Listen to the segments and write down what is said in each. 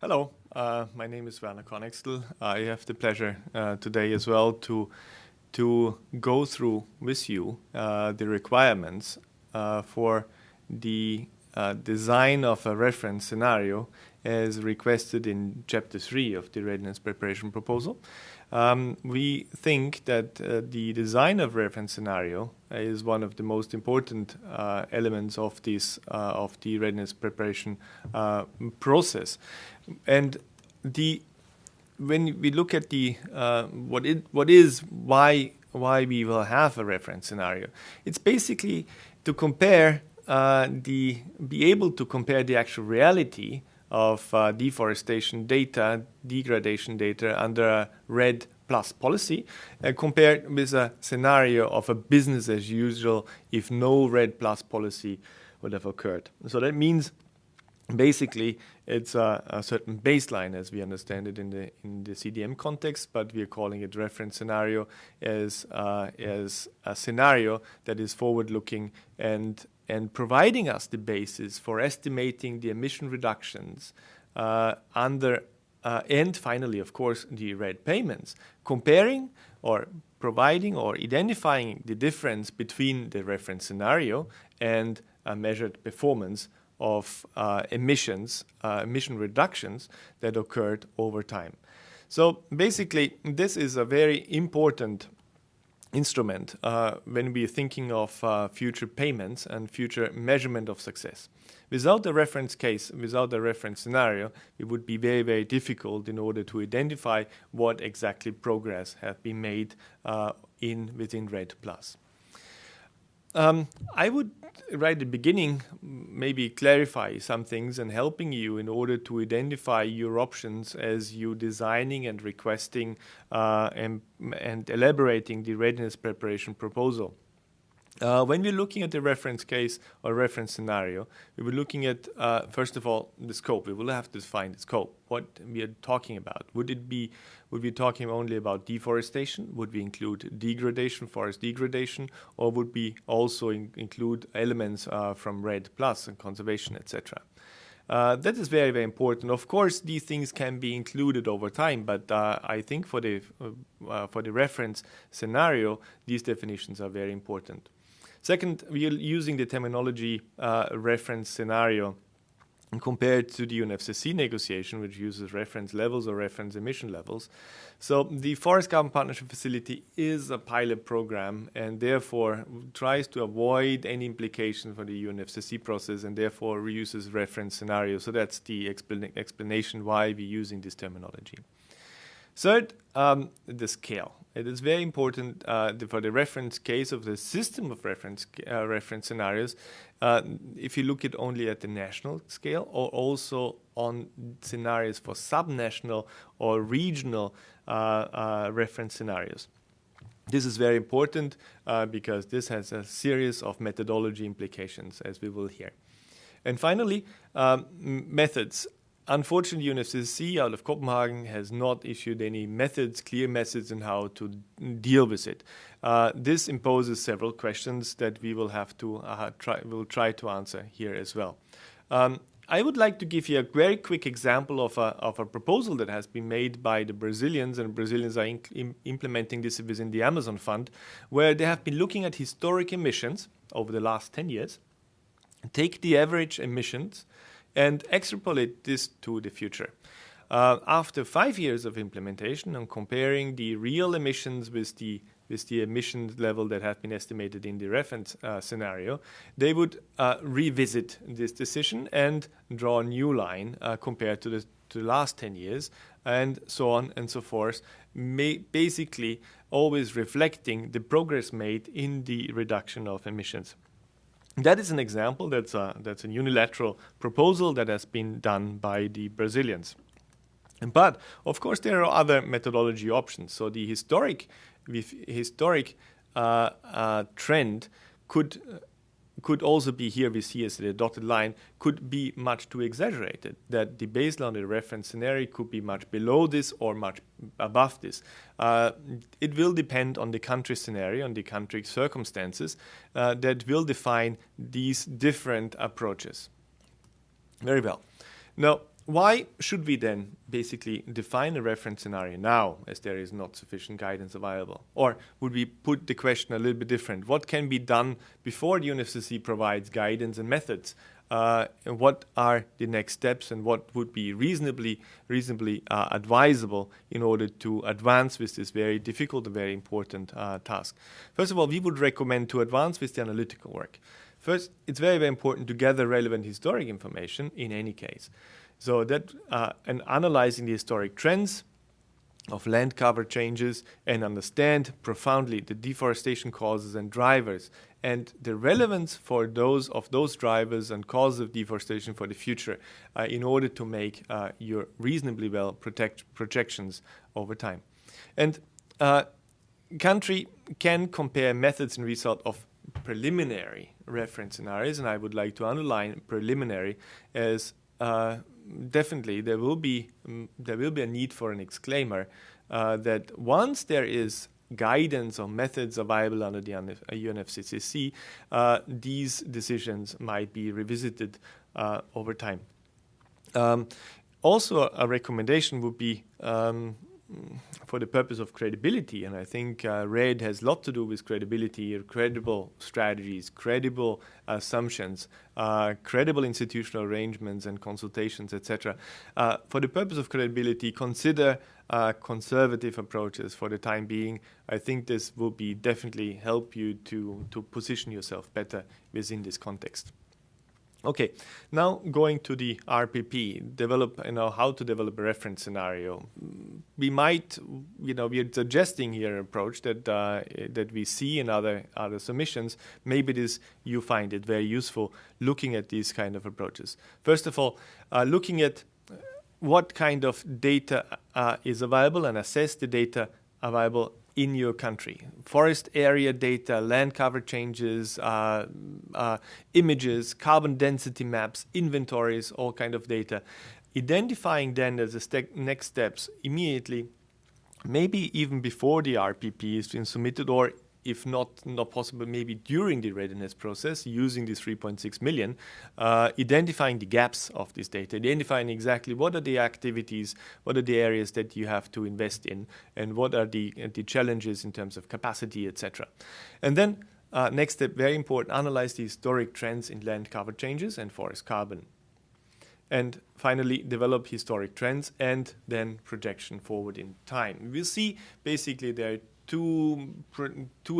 Hello, my name is Werner Kornextel. I have the pleasure today as well to go through with you the requirements for the design of a reference scenario as requested in Chapter 3 of the Readiness Preparation Proposal. We think that the design of reference scenario is one of the most important elements of this of the readiness preparation process, and when we look at the why we will have a reference scenario, it's basically to compare be able to compare the actual reality of deforestation data, degradation data under a REDD+ policy, compared with a scenario of a business as usual if no REDD+ policy would have occurred. So that means basically it's a certain baseline as we understand it in the CDM context, but we are calling it reference scenario as a scenario that is forward-looking and providing us the basis for estimating the emission reductions and finally, of course, the REDD payments, comparing or providing or identifying the difference between the reference scenario and a measured performance of emission reductions that occurred over time. So basically, this is a very important instrument when we are thinking of future payments and future measurement of success. Without the reference case, without the reference scenario, it would be very, very difficult in order to identify what exactly progress have been made within REDD+. I would, right at the beginning, maybe clarify some things and helping you in order to identify your options as you designing and requesting and elaborating the readiness preparation proposal. When we're looking at the reference case or reference scenario, we were looking at, first of all, the scope. We will have to define the scope, what we are talking about. Would we be talking only about deforestation? Would we include degradation, forest degradation, or would we also include elements from REDD+ and conservation, etc.? That is very, very important. Of course, these things can be included over time, but I think for the reference scenario, these definitions are very important. Second, we are using the terminology reference scenario compared to the UNFCCC negotiation, which uses reference levels or reference emission levels. So the Forest Carbon Partnership Facility is a pilot program and therefore tries to avoid any implication for the UNFCCC process and therefore reuses reference scenarios. So that's the explanation why we're using this terminology. Third, the scale. It is very important for the reference case of the system of reference scenarios, if you look at only at the national scale or also on scenarios for subnational or regional reference scenarios. This is very important because this has a series of methodology implications, as we will hear. And finally, methods. Unfortunately, UNFCCC out of Copenhagen has not issued any clear methods on how to deal with it. This imposes several questions that we will have to try to answer here as well. I would like to give you a very quick example of a proposal that has been made by the Brazilians, and Brazilians are implementing this within the Amazon Fund, where they have been looking at historic emissions over the last 10 years, take the average emissions, and extrapolate this to the future. After 5 years of implementation and comparing the real emissions with the emissions level that have been estimated in the reference scenario, they would revisit this decision and draw a new line compared to the last 10 years, and so on and so forth, basically always reflecting the progress made in the reduction of emissions. That is an example. That's a unilateral proposal that has been done by the Brazilians. But of course, there are other methodology options. So the historic trend could also be here. We see as the dotted line could be much too exaggerated. That the baseline of the reference scenario could be much below this or much above this. It will depend on the country scenario, on the country circumstances that will define these different approaches. Very well. Now, why should we then basically define a reference scenario now, as there is not sufficient guidance available? Or would we put the question a little bit different? What can be done before the UNFCCC provides guidance and methods? And what are the next steps, and what would be reasonably advisable in order to advance with this very difficult and very important task? First of all, we would recommend to advance with the analytical work. First, it's very, very important to gather relevant historic information in any case. So that and analyzing the historic trends of land cover changes and understand profoundly the deforestation causes and drivers and the relevance for those drivers and causes of deforestation for the future in order to make your reasonably well projections over time. And country can compare methods and result of preliminary reference scenarios, and I would like to underline preliminary as definitely there will be a need for an exclaimer that once there is guidance or methods available under the UNFCCC, these decisions might be revisited over time. Also, a recommendation would be for the purpose of credibility, and I think RED has a lot to do with credibility, credible strategies, credible assumptions, credible institutional arrangements and consultations, etc. For the purpose of credibility, consider conservative approaches for the time being. I think this will be definitely help you to position yourself better within this context. Okay, now going to the RPP, how to develop a reference scenario. We might, we're suggesting here an approach that we see in other submissions. Maybe you find it very useful looking at these kind of approaches. First of all, looking at what kind of data is available and assess the data available in your country. Forest area data, land cover changes, images, carbon density maps, inventories, all kind of data. Identifying then as the next steps immediately, maybe even before the RPP is been submitted, or if not possible, maybe during the readiness process, using this 3.6 million, identifying the gaps of this data, identifying exactly what are the activities, what are the areas that you have to invest in, and what are the challenges in terms of capacity, etc. And then, next step, very important, analyze the historic trends in land cover changes and forest carbon. And finally, develop historic trends and then projection forward in time. We'll see basically there are two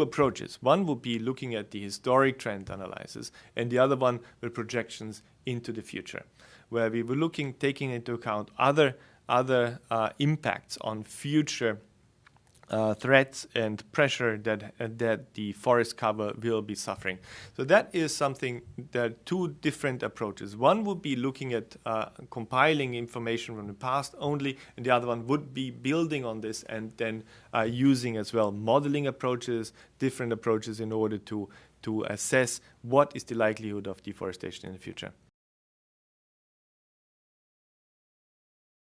approaches. One would be looking at the historic trend analysis, and the other one with projections into the future, where we were taking into account other impacts on future threats and pressure that the forest cover will be suffering. So that is something, there are two different approaches. One would be looking at compiling information from the past only, and the other one would be building on this and then using as well modeling approaches, different approaches in order to assess what is the likelihood of deforestation in the future.